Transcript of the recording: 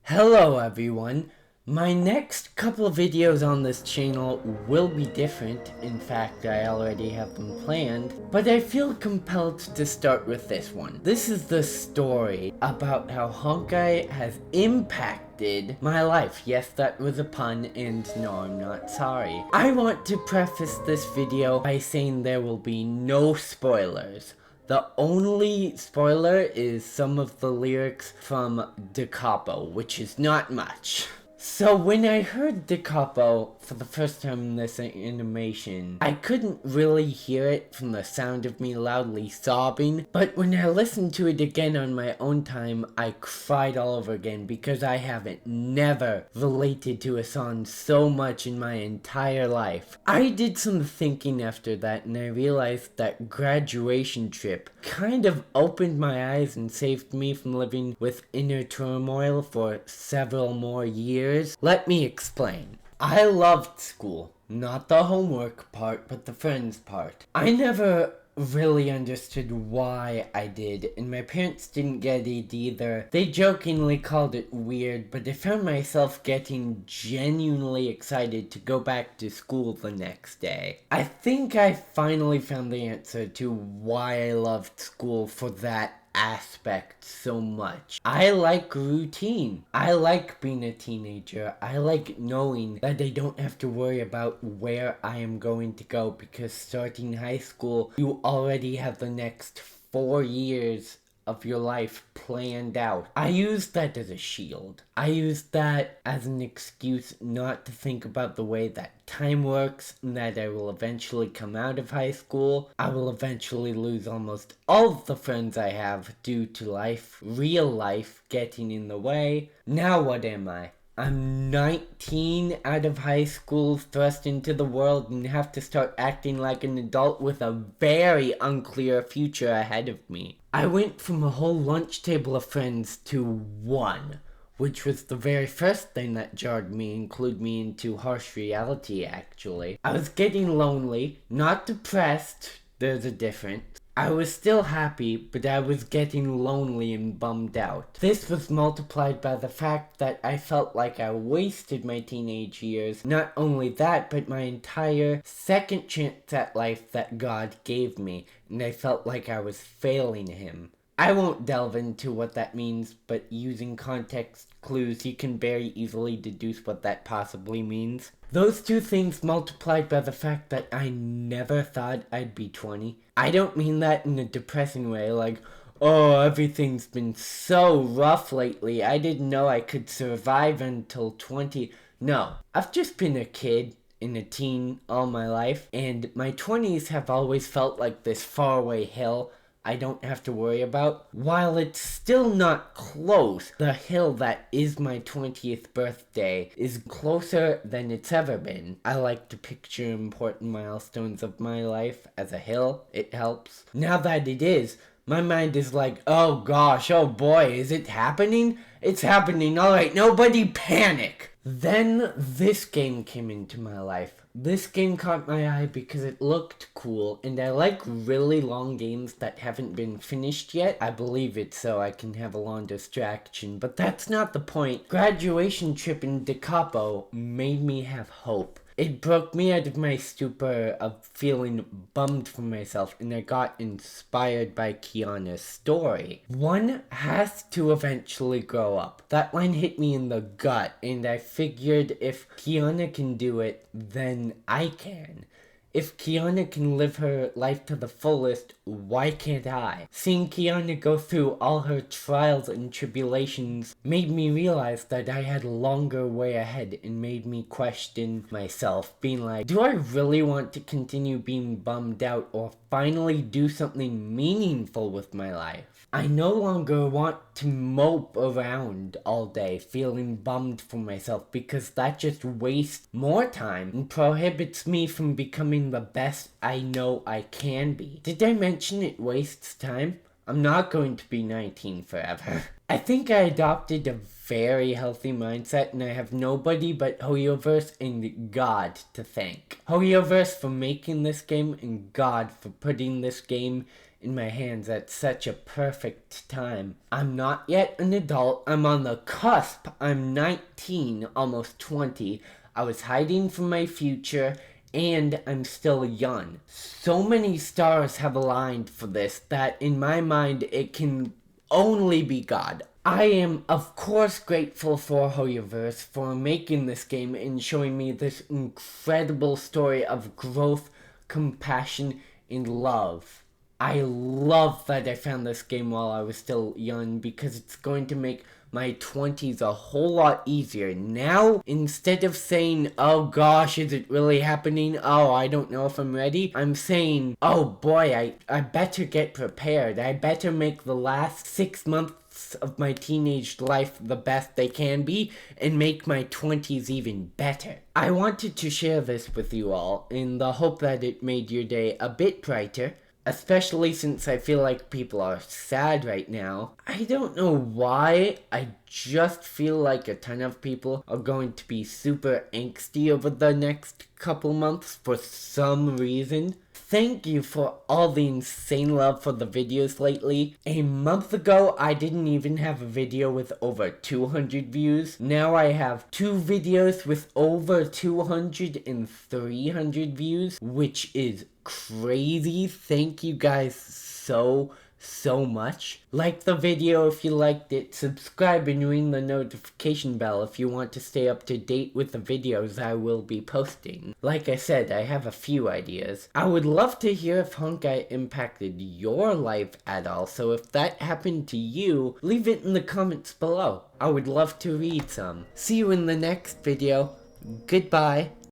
Hello everyone! My next couple of videos on this channel will be different. In fact, I already have them planned, but I feel compelled to start with this one. This is the story about how Honkai has impacted my life. Yes, that was a pun, and no, I'm not sorry. I want to preface this video by saying there will be no spoilers. The only spoiler is some of the lyrics from Da Capo, which is not much. So when I heard Da Capo for the first time in this animation, I couldn't really hear it from the sound of me loudly sobbing, but when I listened to it again on my own time, I cried all over again because I haven't never related to a song so much in my entire life. I did some thinking after that and I realized that Graduation Trip kind of opened my eyes and saved me from living with inner turmoil for several more years. Let me explain. I loved school. Not the homework part, but the friends part. I never really understood why I did, and my parents didn't get it either. They jokingly called it weird, but I found myself getting genuinely excited to go back to school the next day. I think I finally found the answer to why I loved school for that aspect so much. I like routine. I like being a teenager. I like knowing that I don't have to worry about where I am going to go, because starting high school, you already have the next 4 years of your life planned out. I used that as a shield. I used that as an excuse not to think about the way that time works, and that I will eventually come out of high school. I will eventually lose almost all of the friends I have due to life, real life, getting in the way. Now what am I? I'm 19 out of high school, thrust into the world, and have to start acting like an adult with a very unclear future ahead of me. I went from a whole lunch table of friends to one, which was the very first thing that jarred me and clued me into harsh reality, actually. I was getting lonely, not depressed, there's a difference. I was still happy, but I was getting lonely and bummed out. This was multiplied by the fact that I felt like I wasted my teenage years. Not only that, but my entire second chance at life that God gave me, and I felt like I was failing Him. I won't delve into what that means, but using context clues, you can very easily deduce what that possibly means. Those two things multiplied by the fact that I never thought I'd be 20. I don't mean that in a depressing way, like, oh, everything's been so rough lately, I didn't know I could survive until 20. No, I've just been a kid and a teen all my life, and my 20s have always felt like this faraway hill I don't have to worry about. While it's still not close, the hill that is my 20th birthday is closer than it's ever been. I like to picture important milestones of my life as a hill. It helps. Now that it is, my mind is like, oh gosh, oh boy, is it happening? It's happening, alright, nobody panic! Then this game came into my life. This game caught my eye because it looked cool, and I like really long games that haven't been finished yet. I believe it's so I can have a long distraction, but that's not the point. Graduation Trip in Da Capo made me have hope. It broke me out of my stupor of feeling bummed for myself, and I got inspired by Kiana's story. One has to eventually grow up. That line hit me in the gut, and I figured if Kiana can do it, then I can. If Kiana can live her life to the fullest, why can't I? Seeing Kiana go through all her trials and tribulations made me realize that I had a longer way ahead, and made me question myself, being like, do I really want to continue being bummed out or finally do something meaningful with my life? I no longer want to mope around all day feeling bummed for myself, because that just wastes more time and prohibits me from becoming the best I know I can be. Did I mention it wastes time? I'm not going to be 19 forever. I think I adopted a very healthy mindset, and I have nobody but Hoyoverse and God to thank. Hoyoverse for making this game, and God for putting this game in my hands at such a perfect time. I'm not yet an adult. I'm on the cusp. I'm 19, almost 20. I was hiding from my future, and I'm still young. So many stars have aligned for this that in my mind it can only be God. I am of course grateful for Hoyoverse for making this game and showing me this incredible story of growth, compassion, and love. I love that I found this game while I was still young because it's going to make my 20s a whole lot easier. Now, instead of saying, oh gosh, is it really happening? Oh, I don't know if I'm ready. I'm saying, oh boy, I better get prepared. I better make the last 6 months of my teenage life the best they can be and make my 20s even better. I wanted to share this with you all in the hope that it made your day a bit brighter. Especially since I feel like people are sad right now. I don't know why, I just feel like a ton of people are going to be super angsty over the next couple months for some reason. Thank you for all the insane love for the videos lately. A month ago, I didn't even have a video with over 200 views. Now I have 2 videos with over 200 and 300 views, which is crazy. Thank you guys so much. Like the video if you liked it, subscribe and ring the notification bell if you want to stay up to date with the videos I will be posting. Like I said, I have a few ideas. I would love to hear if Honkai impacted your life at all, so if that happened to you, leave it in the comments below. I would love to read some. See you in the next video. Goodbye.